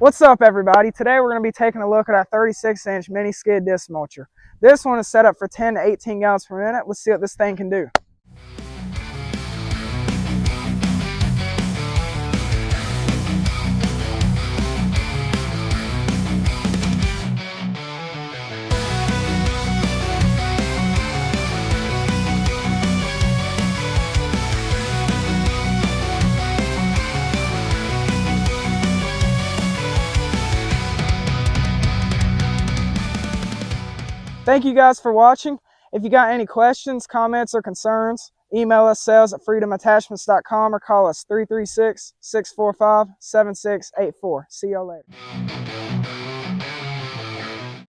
What's up, everybody? Today we're going to be taking a look at our 36-inch mini skid disc mulcher. This one is set up for 10 to 18 gallons per minute. Let's see what this thing can do. Thank you guys for watching. If you got any questions, comments, or concerns, email us sales@freedomattachments.com or call us 336-645-7684. See y'all later.